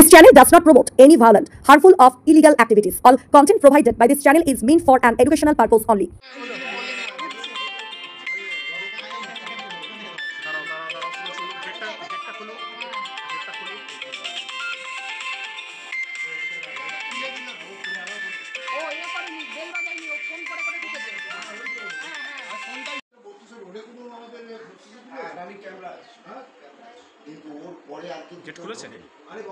This channel does not promote any violent, harmful, or illegal activities. All content provided by this channel is meant for an educational purpose only. Gate खुलेছে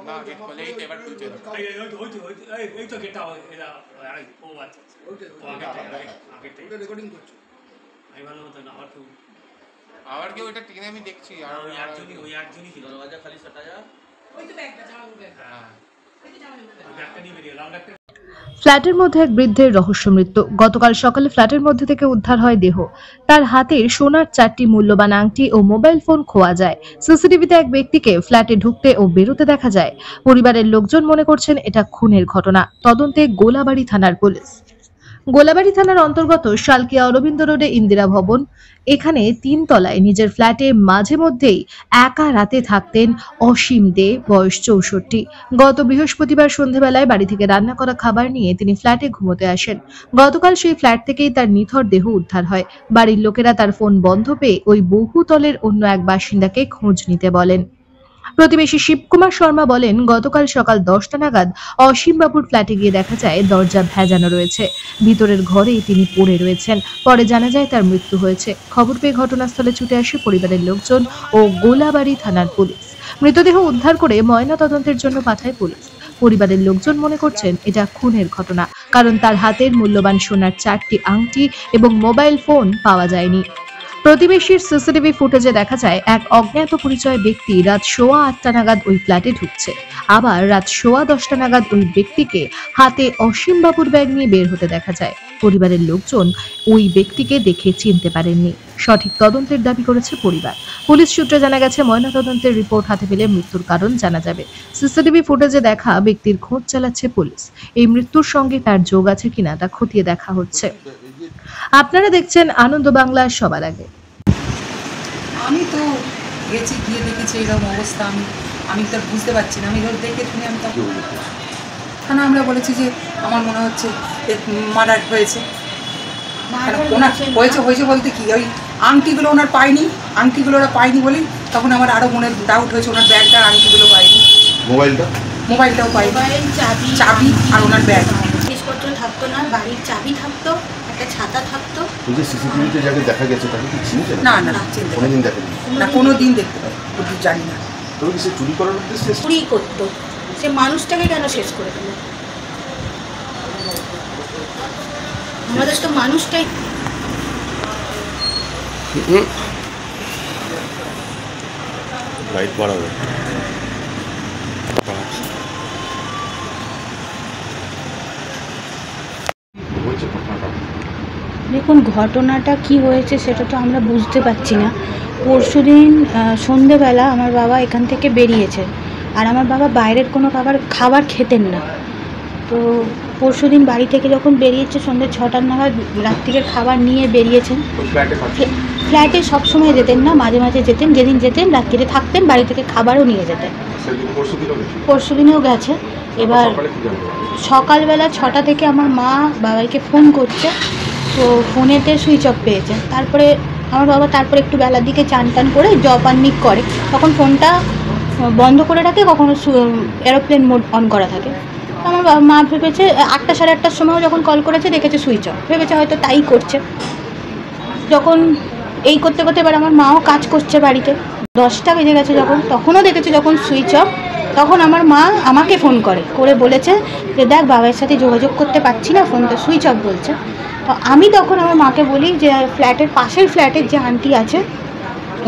না gate খুলে এই তো এবার খুলছে এই তো গেটটা এরা ও আচ্ছা ওটা রেকর্ডিং করছো আমি ভালো মতো না আবার কি ওটা টিনে আমি দেখছি আর ওই একজনই ছিল দরজা খালি সাটা যা ওই তো ব্যাগটা জামা ব্যাগ হ্যাঁ ওই তো জামা ব্যাগটা নিয়ে বেরিয়ে লাল ব্যাগটা। ফ্ল্যাটের মধ্যে এক বৃদ্ধের রহস্য মৃত্যু। গতকাল সকালে ফ্ল্যাটের মধ্যে থেকে উদ্ধার হয় দেহ। তার হাতের সোনার 4টি মূল্যবান আংটি ও মোবাইল ফোন খোয়া যায়। সিসিটিভিতে এক ব্যক্তিকে ফ্ল্যাটে ঢুকতে ও বেরোতে দেখা যায়। পরিবারের লোকজন মনে করছেন এটা খুনের ঘটনা। তদন্তে গোলাবাড়ি থানার পুলিশ। গোলাবাড়ি থানার অন্তর্গত শালকিয়া অরবিন্দ রোডে ইন্দিরা ভবন, এখানে 3 তলায় নিজের ফ্ল্যাটে মাঝে মধ্যেই একা রাতে থাকতেন অসীম দে, বয়স 64। গত বৃহস্পতিবার সন্ধ্যাবেলায় বাড়ি থেকে রান্না করা খাবার নিয়ে তিনি ফ্ল্যাটে ঘুমোতে আসেন। গতকাল সেই ফ্ল্যাট থেকেই তার নিথর দেহ উদ্ধার হয়। বাড়ির লোকেরা তার ফোন বন্ধ পেয়ে ওই বহুতলের অন্য এক বাসিন্দাকে খোঁজ নিতে বলেন। প্রতিবেশী শিবকুমার শর্মা বলেন, গতকাল সকাল 10টা নাগাদ অসীম বাবুর ফ্ল্যাটে গিয়ে দেখা যায় দরজা ভেজানো রয়েছে। ভিতরের ঘরেই তিনি পড়ে রয়েছেন। পরে জানা যায় তার মৃত্যু হয়েছে। খবর পেয়ে ঘটনাস্থলে ছুটে আসে পরিবারের লোকজন ও গোলাবাড়ি থানার পুলিশ। মৃতদেহ উদ্ধার করে ময়না তদন্তের জন্য পাঠায় পুলিশ। পরিবারের লোকজন মনে করছেন এটা খুনের ঘটনা, কারণ তার হাতের মূল্যবান সোনার 4টি আংটি এবং মোবাইল ফোন পাওয়া যায়নি। প্রতিবেশীর সিসিটিভি ফুটেজে দেখা যায় এক অজ্ঞাত পরিচয় ব্যক্তি রাত 8:15 নাগাদ ওই ফ্ল্যাটে ঢুকছে। আবার রাত 10:15 নাগাদ ওই ব্যক্তিকে হাতে অসীম বাবুর ব্যাগ নিয়ে বের হতে দেখা যায়। পরিবারের লোকজন ওই ব্যক্তিকে দেখে চিনতে পারেননি। সঠিক তদন্তের দাবি করেছে পরিবার। পুলিশ সূত্রে জানা গেছে ময়নাতদন্তের রিপোর্ট হাতে পেলে মৃত্যুর কারণ জানা যাবে। সিসিটিভি ফুটেজে দেখা ব্যক্তির খোঁজ চালাচ্ছে পুলিশ। এই মৃত্যুর সঙ্গে তার যোগ আছে কিনা তা খতিয়ে দেখা হচ্ছে। আপনারা দেখছেন আনন্দ বাংলা সবার আগে। আমি তো গেছি, গিয়ে দেখেছি এরকম অবস্থা। আমি তো বুঝতে পারছি না। আমি দেখে শুনে আমি তো কেন আমরা বলেছি যে আমার মনে হচ্ছে মার্ডার হয়েছে। ওনার হয়েছে বলতে কি, ওই আংটিগুলো ওনার পায়নি, আংটিগুলো ওরা পায়নি বলেই তখন আমার আরও মনে ডাউট হয়েছে। ওনার ব্যাগটা আংটিগুলো পায়নি, মোবাইলটাও পাইনি, চাবি আর ওনার ব্যাগ জিনিসপত্র থাকতো না। বাড়ির চাবি থাকতো, একটা ছাতা থাকতো। সিসিটিভিতে যাকে দেখা গেছে তাকে কি চিনতে? না কোনোদিন দেখেনি, না কোনোদিন দেখতে পাই জানি না। তবে কি সে চুরি করার উদ্দেশ্যে চুরি করতো? সে মানুষটাকে কেন শেষ করে দিল? আমাদের তো মানুষটাই লাইট বাড়াবে। দেখুন, ঘটনাটা কি হয়েছে সেটা তো আমরা বুঝতে পারছি না। পরশুদিন সন্ধেবেলা আমার বাবা এখান থেকে বেরিয়েছে, আর আমার বাবা বাইরের কোনো খাবার খেতেন না। তো পরশুদিন বাড়ি থেকে যখন বেরিয়েছে সন্ধ্যে 6টার নাগাদ রাত্রিরের খাবার নিয়ে বেরিয়েছেন। ফ্ল্যাটে সবসময় যেতেন না, মাঝে মাঝে যেতেন। যেদিন যেতেন রাত্রিরে থাকতেন, বাড়ি থেকে খাবারও নিয়ে যেতেন। পরশুদিনেও গেছে। এবার সকালবেলা 6টা থেকে আমার মা বাবাইকে ফোন করছে, তো ফোনেতে সুইচ অফ পেয়েছে। তারপরে আমার বাবা একটু বেলার দিকে চান টান করে জব আর্নিক করে, তখন ফোনটা বন্ধ করে রাখে, কখনো এরোপ্লেন মোড অন করা থাকে। আমার মা ভেবেছে 8টা সাড়ে 8টার সময়ও যখন কল করেছে দেখেছে সুইচ অফ, ভেবেছে হয়তো তাই করছে। যখন এই করতে করতে এবার আমার মাও কাজ করছে বাড়িতে, 10টা বেজে গেছে যখন, তখনও দেখেছে যখন সুইচ অফ, তখন আমার মা আমাকে ফোন করে বলেছে যে দেখ বাবার সাথে যোগাযোগ করতে পারছি না, ফোনটা সুইচ অফ বলছে। তো আমি তখন আমার মাকে বলি যে ফ্ল্যাটের পাশের ফ্ল্যাটের যে আন্টি আছে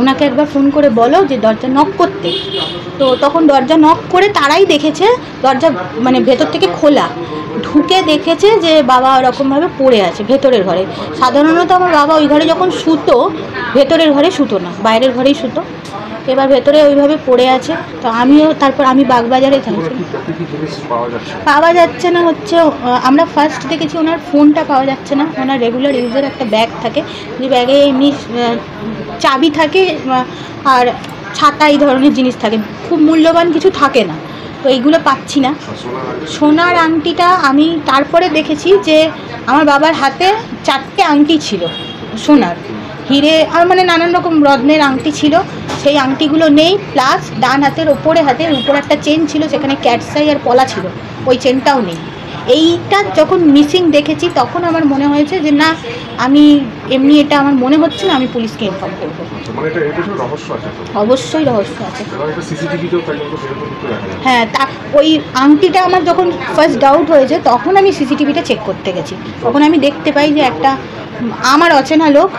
ওনাকে একবার ফোন করে বলো যে দরজা নক করতে। তো তখন দরজা নক করে তারাই দেখেছে দরজা মানে ভেতর থেকে খোলা, ঢুকে দেখেছে যে বাবা ওরকমভাবে পড়ে আছে ভেতরের ঘরে। সাধারণত আমার বাবা ওই ঘরে যখন শুতো ভেতরের ঘরে শুতো না, বাইরের ঘরেই শুতো। এবার ভেতরে ওইভাবে পড়ে আছে। তো তারপর আমি বাগবাজারে থাকি, পাওয়া যাচ্ছে না। হচ্ছে আমরা ফার্স্ট দেখেছি ওনার ফোনটা পাওয়া যাচ্ছে না। ওনার রেগুলার ইউজের একটা ব্যাগ থাকে, যে ব্যাগে এমনি চাবি থাকে আর ছাতা এই ধরনের জিনিস থাকে, খুব মূল্যবান কিছু থাকে না। তো এইগুলো পাচ্ছি না। সোনার আংটিটা আমি তারপরে দেখেছি যে আমার বাবার হাতে 4টে আংটি ছিল সোনার, হিরে আর মানে নানান রকম রত্নের আংটি ছিল, সেই আংটিগুলো নেই। প্লাস ডান হাতের হাতের উপরে একটা চেন ছিল, সেখানে ক্যাটসাই আর পলা ছিল, ওই চেনটাও নেই। এইটা যখন মিসিং দেখেছি তখন আমার মনে হয়েছে যে না, আমি এমনি এটা আমার মনে হচ্ছে না, আমি পুলিশকে ইনফর্ম করবো। অবশ্যই রহস্য আছে। হ্যাঁ, তা ওই আংটিটা আমার যখন ফার্স্ট ডাউট হয়েছে তখন আমি সিসিটিভিটা চেক করতে গেছি। তখন আমি দেখতে পাই যে একটা আমার অচেনা লোক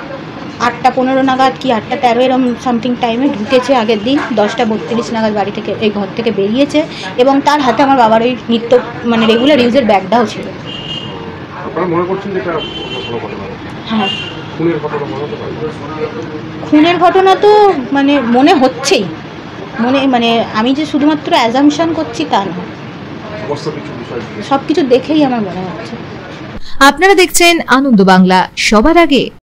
8:15 নাগাদ কি 8:13 এরকম সামথিং টাইমে ঢুকেছে আগের দিন, 10:32 নাগাদ বাড়ি থেকে এই ঘর থেকে বেরিয়েছে, এবং তার হাতে আমার বাবার ওই নিত্য মানে রেগুলার ইউজের ব্যাগটাও ছিল। হ্যাঁ, খুনের ঘটনা তো মানে মনে হচ্ছেই, মানে আমি যে শুধুমাত্র অ্যাজাম্পশন করছি তা না, সব কিছু দেখেই আমার মনে হচ্ছে। আপনারা দেখছেন আনন্দ বাংলা, সবার আগে